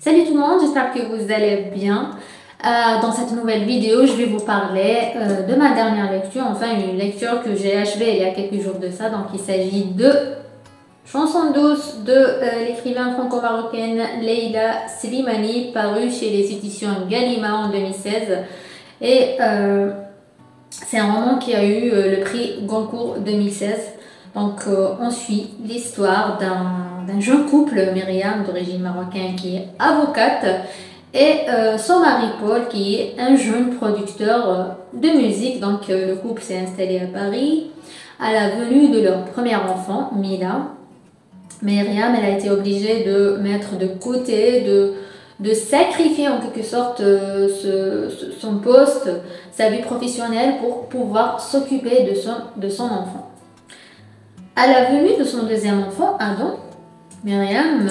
Salut tout le monde, j'espère que vous allez bien. Dans cette nouvelle vidéo, je vais vous parler de ma dernière lecture, enfin une lecture que j'ai achevée il y a quelques jours de ça. Donc il s'agit de Chanson douce de l'écrivain franco-marocaine Leila Slimani, paru chez les éditions Gallimard en 2016. Et c'est un roman qui a eu le prix Goncourt 2016. Donc, on suit l'histoire d'un jeune couple, Myriam, d'origine marocaine, qui est avocate, et son mari Paul, qui est un jeune producteur de musique. Donc, le couple s'est installé à Paris. À la venue de leur premier enfant, Mila, Myriam, elle a été obligée de mettre de côté, de sacrifier en quelque sorte son poste, sa vie professionnelle pour pouvoir s'occuper de son enfant. À la venue de son deuxième enfant, Adam, Myriam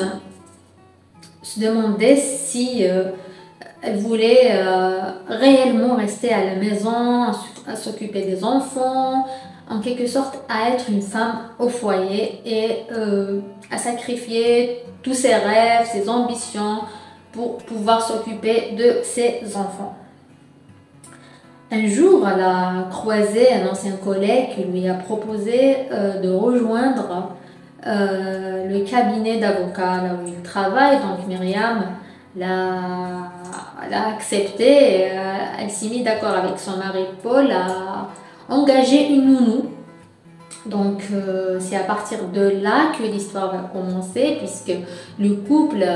se demandait si elle voulait réellement rester à la maison, à s'occuper des enfants, en quelque sorte à être une femme au foyer et à sacrifier tous ses rêves, ses ambitions pour pouvoir s'occuper de ses enfants. Un jour, elle a croisé un ancien collègue qui lui a proposé de rejoindre le cabinet d'avocat là où il travaille. Donc Myriam l'a accepté et elle s'est mise d'accord avec son mari Paul à engager une nounou. Donc c'est à partir de là que l'histoire va commencer, puisque le couple,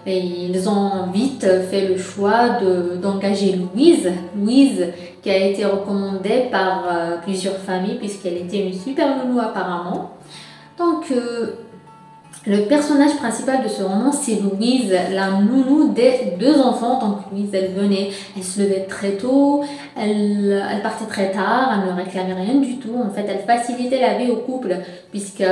ils ont vite fait le choix d'engager Louise. Louise qui a été recommandée par plusieurs familles, puisqu'elle était une super nounou apparemment. Donc le personnage principal de ce roman, c'est Louise, la nounou des deux enfants. Donc Louise, elle se levait très tôt, elle partait très tard, elle ne réclamait rien du tout. En fait, elle facilitait la vie au couple, puisque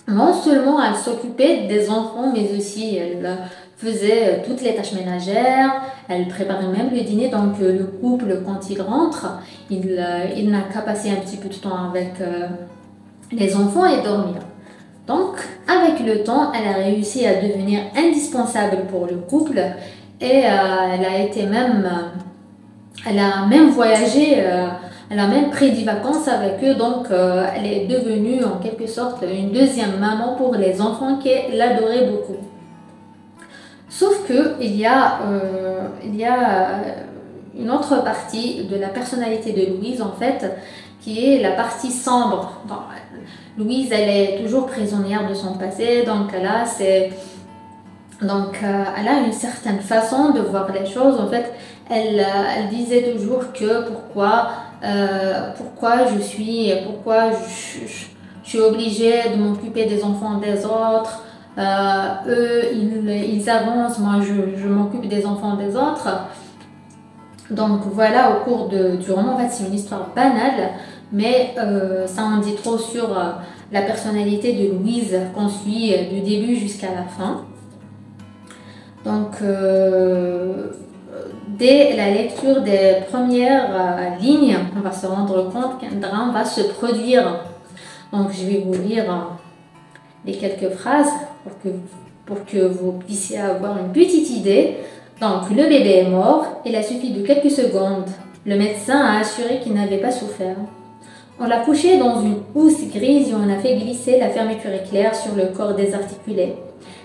non seulement elle s'occupait des enfants, mais aussi elle faisait toutes les tâches ménagères, elle préparait même le dîner. Donc le couple, quand il rentre, il n'a qu'à passer un petit peu de temps avec les enfants et dormir. Donc, avec le temps, elle a réussi à devenir indispensable pour le couple et elle a même voyagé, elle a même pris des vacances avec eux. Donc, elle est devenue en quelque sorte une deuxième maman pour les enfants qu'elle adorait beaucoup. Sauf que il y a une autre partie de la personnalité de Louise en fait, qui est la partie sombre. Louise, elle est toujours prisonnière de son passé, donc elle a une certaine façon de voir les choses. En fait, elle disait toujours que pourquoi je suis obligée de m'occuper des enfants des autres. Eux, ils avancent, moi je m'occupe des enfants des autres. Donc voilà, au cours du roman, en fait, c'est une histoire banale, mais ça en dit trop sur la personnalité de Louise qu'on suit du début jusqu'à la fin. Donc, dès la lecture des premières lignes, on va se rendre compte qu'un drame va se produire. Donc, je vais vous lire les quelques phrases pour que vous puissiez avoir une petite idée. Donc, le bébé est mort, il a suffi de quelques secondes. Le médecin a assuré qu'il n'avait pas souffert. On l'a couché dans une housse grise et on a fait glisser la fermeture éclair sur le corps désarticulé,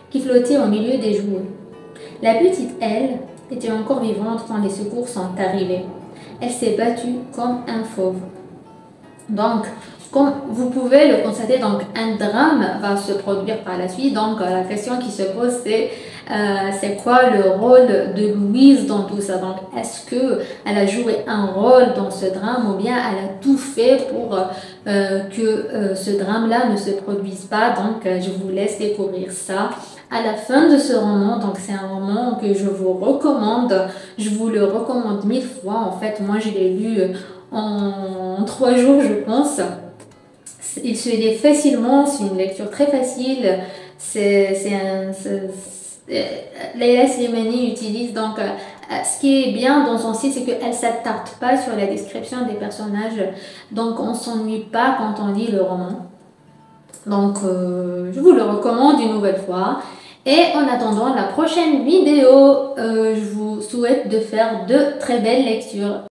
qui flottait au milieu des jouets. La petite, elle, était encore vivante quand les secours sont arrivés. Elle s'est battue comme un fauve. Donc, comme vous pouvez le constater, donc un drame va se produire par la suite. Donc, la question qui se pose, c'est quoi le rôle de Louise dans tout ça? Donc, est-ce qu'elle a joué un rôle dans ce drame ou bien elle a tout fait pour que ce drame-là ne se produise pas? Donc, je vous laisse découvrir ça à la fin de ce roman. Donc, c'est un roman que je vous recommande. Je vous le recommande 1000 fois. En fait, moi, je l'ai lu en 3 jours, je pense. Il se lit facilement, c'est une lecture très facile. Leila Slimani utilise donc ce qui est bien dans son site, c'est qu'elle ne s'attarde pas sur la description des personnages, donc on ne s'ennuie pas quand on lit le roman. Donc je vous le recommande une nouvelle fois. Et en attendant la prochaine vidéo, je vous souhaite de faire de très belles lectures.